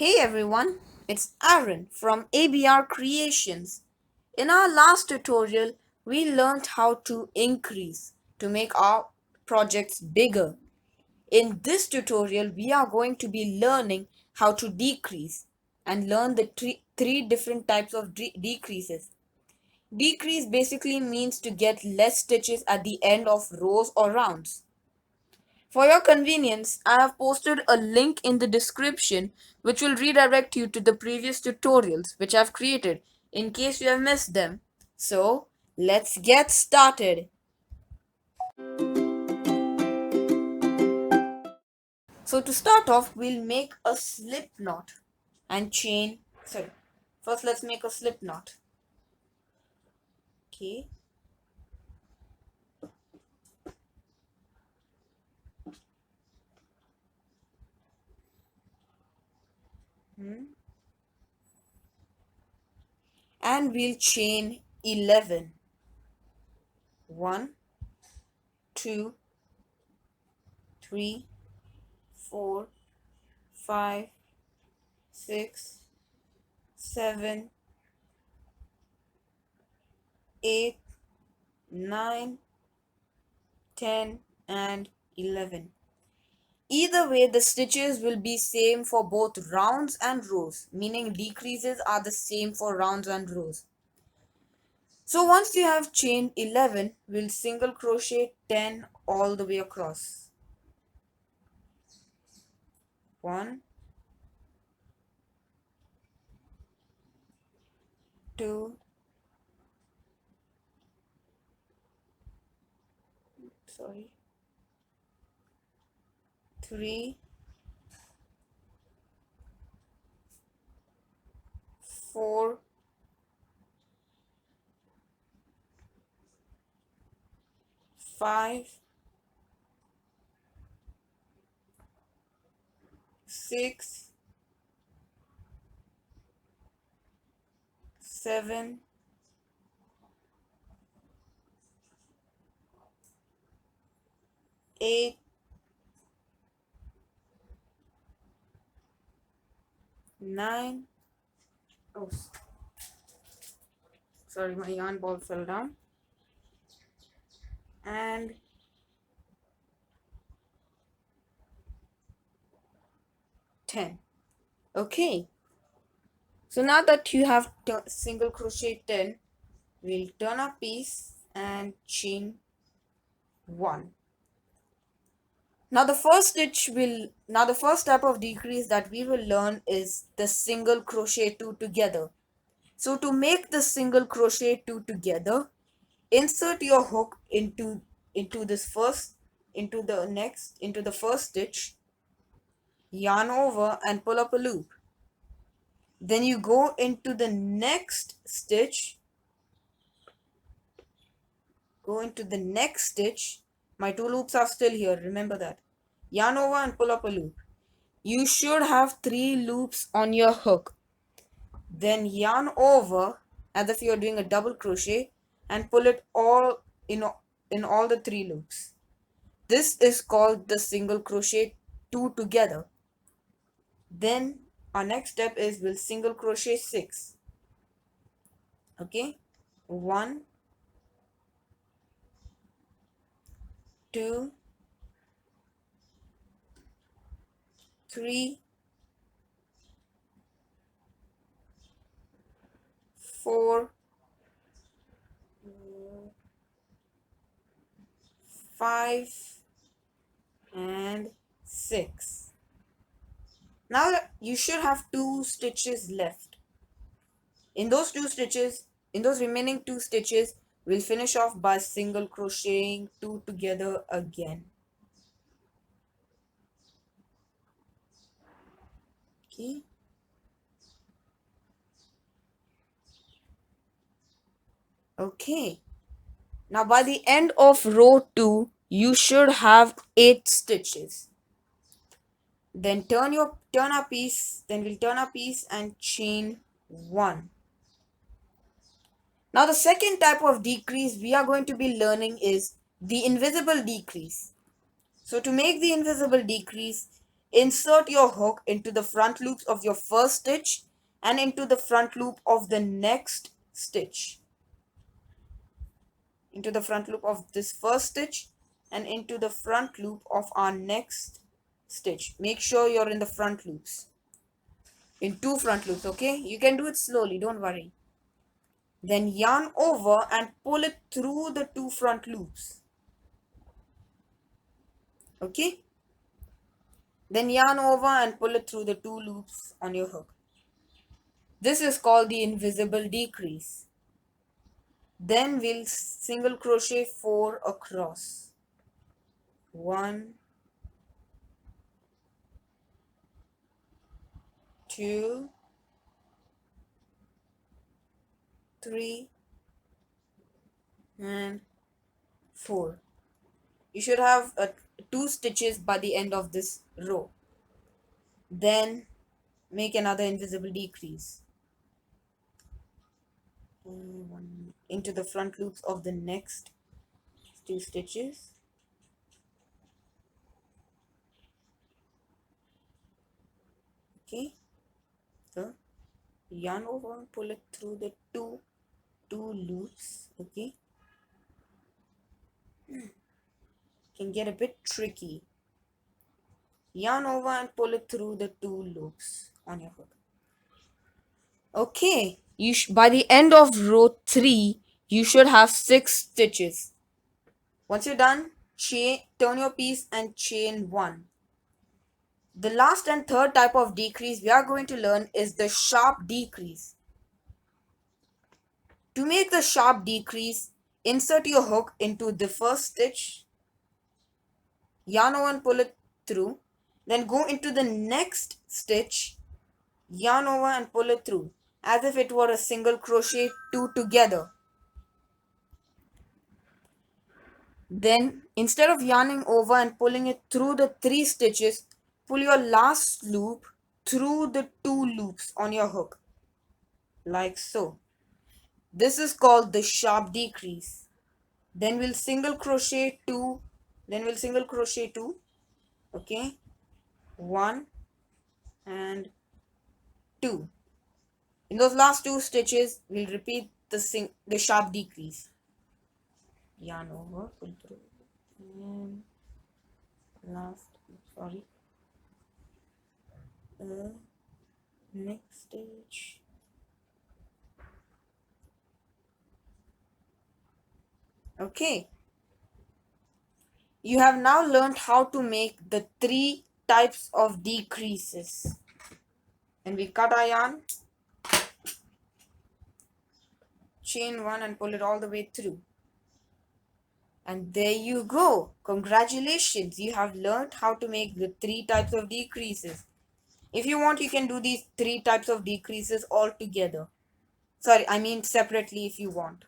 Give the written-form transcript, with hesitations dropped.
Hey everyone, it's Aaron from ABR Creations. In our last tutorial, we learned how to increase to make our projects bigger. In this tutorial, we are going to be learning how to decrease and learn the three different types of decreases. Decrease basically means to get less stitches at the end of rows or rounds. For your convenience, I have posted a link in the description which will redirect you to the previous tutorials which I've created in case you have missed them. So, let's get started. So to start off, we'll make a slip knot and chain, first let's make a slip knot. Okay. And we'll chain 11. 1, 2, 3, 4, 5, 6, 7, 8, 9, 10 and 11. Either way, the stitches will be same for both rounds and rows, meaning decreases are the same for rounds and rows. So once you have chained 11, we'll single crochet 10 all the way across. 1, 2, 3, 4, 5, 6, 7, 8, 9. Oh, sorry, my yarn ball fell down. And 10. Okay. So now that you have single crochet 10, we'll turn a piece and chain 1. Now the first type of decrease that we will learn is the single crochet 2 together. So to make the single crochet 2 together, insert your hook into the first stitch, yarn over and pull up a loop. Then you go into the next stitch, my 2 loops are still here, remember that. Yarn over and pull up a loop. You should have 3 loops on your hook. Then yarn over as if you're doing a double crochet and pull it all in all the 3 loops. This is called the single crochet 2 together. Then our next step is we'll single crochet 6. Okay, 1, 2, 3, 4, 5 and 6. Now you should have 2 stitches left. In those remaining 2 stitches, we'll finish off by single crocheting 2 together again. Okay. Okay. Now by the end of row 2, you should have 8 stitches. Then we'll turn our piece and chain 1. Now the second type of decrease we are going to be learning is the invisible decrease. So to make the invisible decrease, insert your hook into the front loops of your first stitch and into the front loop of the next stitch. Into the front loop of this first stitch and into the front loop of our next stitch. Make sure you're in the front loops. In two front loops, okay? You can do it slowly, don't worry. Then yarn over and pull it through the two front loops. Okay? Then yarn over and pull it through the two loops on your hook. This is called the invisible decrease. Then we'll single crochet 4 across. 1, 2, 3, and 4. You should have 2 stitches by the end of this row. Then make another invisible decrease into the front loops of the next 2 stitches. Okay, so yarn over and pull it through the two loops. Okay, can get a bit tricky. Yarn over and pull it through the 2 loops on your hook. Okay, by the end of row 3 you should have 6 stitches. Once you're done, turn your piece and chain 1. The last and third type of decrease we are going to learn is the sharp decrease. To make the sharp decrease, insert your hook into the first stitch, yarn over and pull it through, then go into the next stitch, yarn over and pull it through as if it were a single crochet 2 together. Then instead of yarning over and pulling it through the 3 stitches, pull your last loop through the 2 loops on your hook, like so. This is called the sharp decrease. Then we'll single crochet 2, okay, 1 and 2. In those last 2 stitches we'll repeat the sharp decrease. Yarn over, pull through, and next stitch. Okay, you have now learned how to make the 3 types of decreases. And we cut our yarn, chain 1 and pull it all the way through. And there you go. Congratulations, you have learned how to make the 3 types of decreases. If you want, you can do these 3 types of decreases all together. Sorry, I mean separately if you want.